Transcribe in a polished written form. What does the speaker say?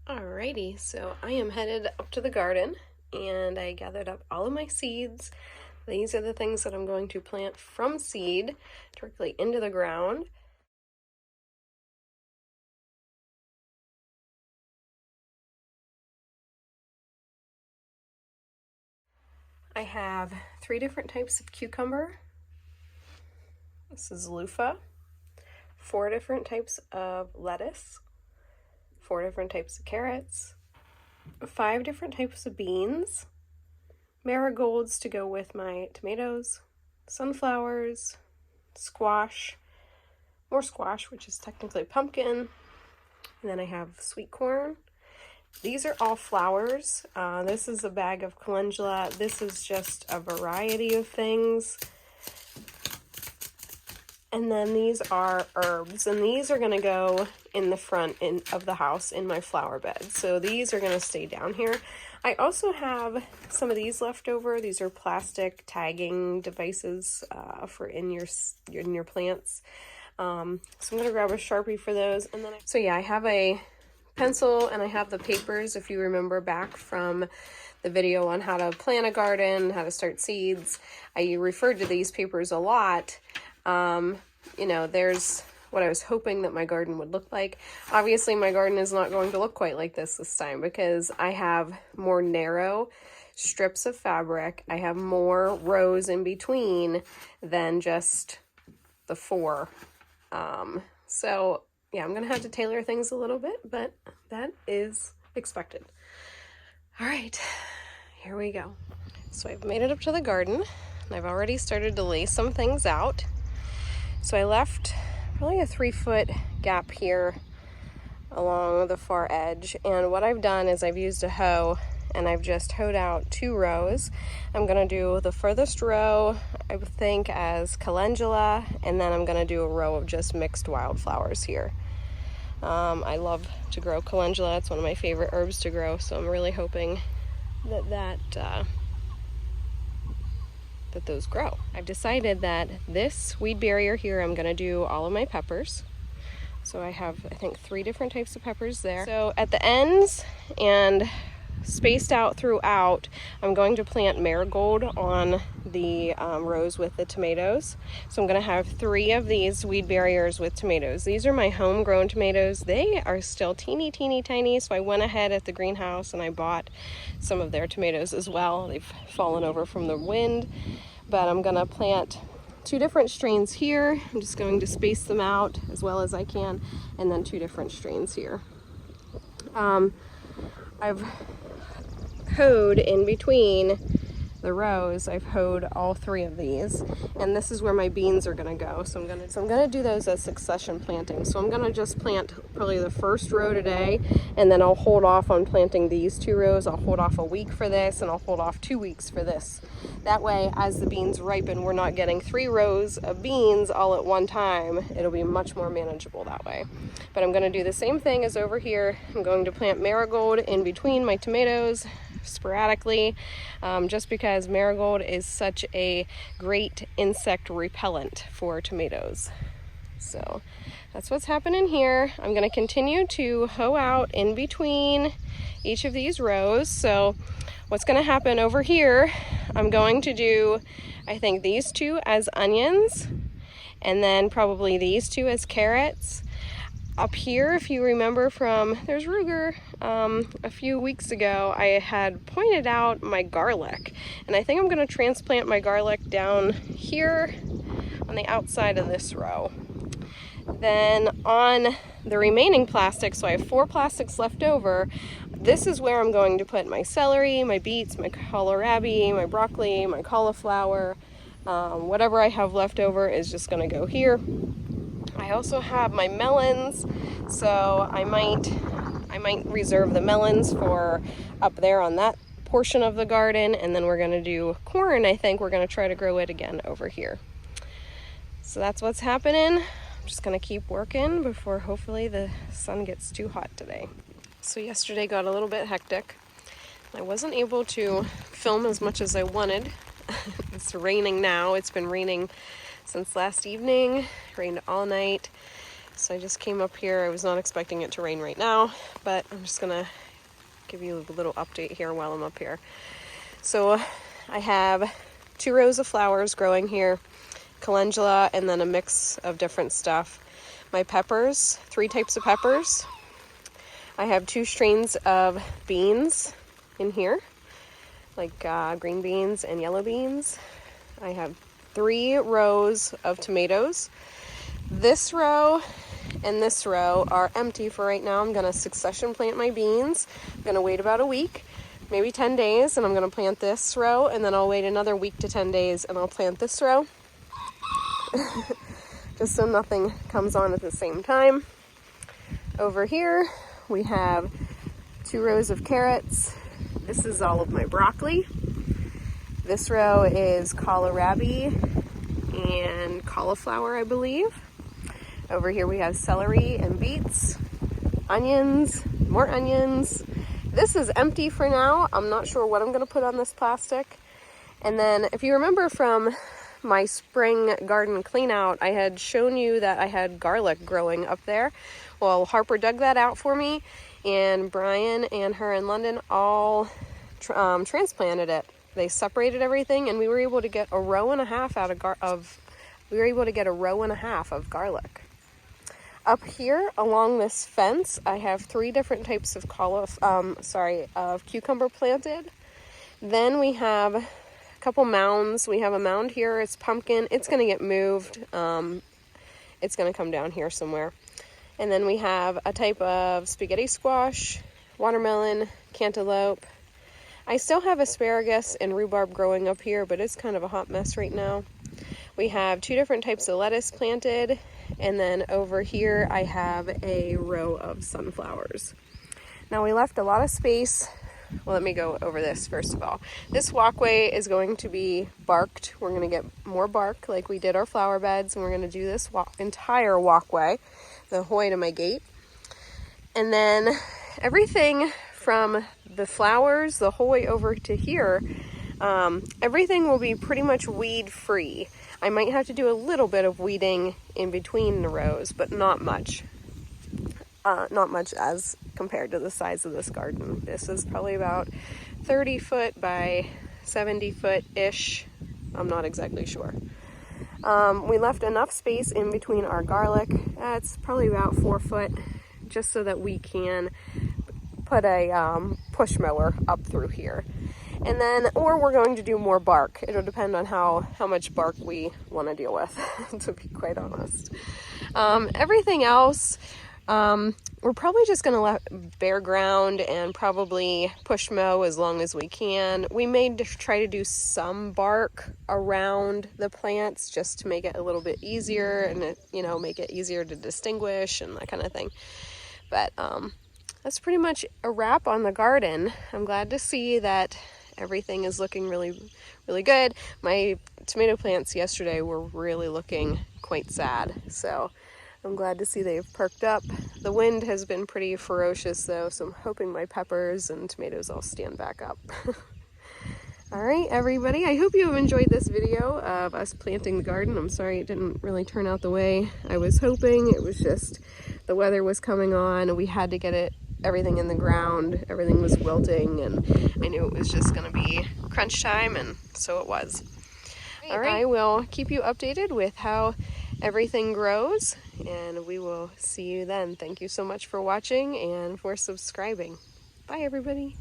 Alrighty, so I am headed up to the garden and I gathered up all of my seeds. These are the things that I'm going to plant from seed directly into the ground. I have 3 different types of cucumber. This is loofah. 4 different types of lettuce. 4 different types of carrots. 5 different types of beans. Marigolds to go with my tomatoes. Sunflowers. Squash. More squash, which is technically pumpkin. And then I have sweet corn. These are all flowers. This is a bag of calendula. This is just a variety of things. And then these are herbs, and these are going to go in the front of the house in my flower bed. So these are going to stay down here. I also have some of these left over. These are plastic tagging devices for in your plants. So I'm going to grab a Sharpie for those. And then I have a pencil and I have the papers, if you remember back from the video on how to plant a garden, how to start seeds. I referred to these papers a lot. You know, there's what I was hoping that my garden would look like. Obviously, my garden is not going to look quite like this time because I have more narrow strips of fabric. I have more rows in between than just the 4. So yeah, I'm going to have to tailor things a little bit, but that is expected. All right, here we go. So I've made it up to the garden and I've already started to lay some things out. So I left probably a 3-foot gap here along the far edge. And what I've done is I've used a hoe and I've just hoed out 2 rows. I'm gonna do the furthest row, I would think, as calendula, and then I'm gonna do a row of just mixed wildflowers here. I love to grow calendula. It's one of my favorite herbs to grow, so I'm really hoping that those grow. I've decided that this weed barrier here, I'm gonna do all of my peppers. So I have, I think, 3 different types of peppers there. So at the ends and spaced out throughout, I'm going to plant marigold on the rows with the tomatoes. So I'm going to have 3 of these weed barriers with tomatoes. These are my homegrown tomatoes. They are still teeny tiny, so I went ahead at the greenhouse and I bought some of their tomatoes as well. They've fallen over from the wind, but I'm going to plant 2 different strains here. I'm just going to space them out as well as I can, and then 2 different strains here. I've hoed in between the rows. I've hoed all 3 of these, and this is where my beans are going to go. So I'm gonna do those as succession planting. So I'm going to just plant probably the first row today, and then I'll hold off on planting these 2 rows. I'll hold off a week for this, and I'll hold off 2 weeks for this. That way, as the beans ripen, we're not getting 3 rows of beans all at one time. It'll be much more manageable that way. But I'm going to do the same thing as over here. I'm going to plant marigold in between my tomatoes sporadically, just because marigold is such a great insect repellent for tomatoes. So that's what's happening here. I'm going to continue to hoe out in between each of these rows. So what's going to happen over here, I'm going to do, I think, these 2 as onions, and then probably these 2 as carrots. Up here, if you remember from, there's Ruger, a few weeks ago, I had pointed out my garlic, and I think I'm going to transplant my garlic down here on the outside of this row. Then on the remaining plastic, so I have 4 plastics left over, this is where I'm going to put my celery, my beets, my kohlrabi, my broccoli, my cauliflower. Whatever I have left over is just going to go here. I also have my melons, so I might reserve the melons for up there on that portion of the garden, and then we're going to do corn. I think we're going to try to grow it again over here. So that's what's happening. I'm just going to keep working before hopefully the sun gets too hot today. So yesterday got a little bit hectic. I wasn't able to film as much as I wanted. It's raining now. It's been raining since last evening, rained all night. So I just came up here. I was not expecting it to rain right now, but I'm just gonna give you a little update here while I'm up here. So I have 2 rows of flowers growing here, calendula, and then a mix of different stuff. My peppers, 3 types of peppers. I have 2 strains of beans in here, like green beans and yellow beans. I have 3 rows of tomatoes. This row and this row are empty for right now. I'm going to succession plant my beans. I'm going to wait about a week, maybe 10 days, and I'm going to plant this row, and then I'll wait another week to 10 days and I'll plant this row. Just so nothing comes on at the same time. Over here we have 2 rows of carrots. This is all of my broccoli. This row is kohlrabi and cauliflower, I believe. Over here we have celery and beets, onions, more onions. This is empty for now. I'm not sure what I'm going to put on this plastic. And then if you remember from my spring garden clean out, I had shown you that I had garlic growing up there. Well, Harper dug that out for me, and Brian and her in London all transplanted it. They separated everything, and we were able to get a row and a half of garlic. Up here along this fence, I have 3 different types of cucumber planted. Then we have a couple mounds. We have a mound here. It's pumpkin. It's going to get moved. It's going to come down here somewhere. And then we have a type of spaghetti squash, watermelon, cantaloupe. I still have asparagus and rhubarb growing up here, but it's kind of a hot mess right now. We have 2 different types of lettuce planted. And then over here I have a row of sunflowers. Now we left a lot of space. Well, let me go over this first of all. This walkway is going to be barked. We're going to get more bark like we did our flower beds, and we're going to do this entire walkway the whole way to my gate. And then everything from the flowers the whole way over to here, everything will be pretty much weed free. I might have to do a little bit of weeding in between the rows, but not much. Not much as compared to the size of this garden. This is probably about 30 foot by 70 foot-ish. I'm not exactly sure. We left enough space in between our garlic. It's probably about 4 foot, just so that we can put a push mower up through here. And then, or we're going to do more bark. It'll depend on how much bark we want to deal with, to be quite honest. Everything else, we're probably just going to let bare ground and probably push mow as long as we can. We may try to do some bark around the plants just to make it a little bit easier and, make it easier to distinguish and that kind of thing. But that's pretty much a wrap on the garden. I'm glad to see that everything is looking really, really good. My tomato plants yesterday were really looking quite sad, so I'm glad to see they've perked up. The wind has been pretty ferocious though, so I'm hoping my peppers and tomatoes all stand back up. All right, everybody, I hope you have enjoyed this video of us planting the garden. I'm sorry it didn't really turn out the way I was hoping. It was just the weather was coming on and we had to get everything in the ground. Everything was wilting and I knew it was just going to be crunch time, and so it was. All right, I will keep you updated with how everything grows, and we will see you then. Thank you so much for watching and for subscribing. Bye, everybody.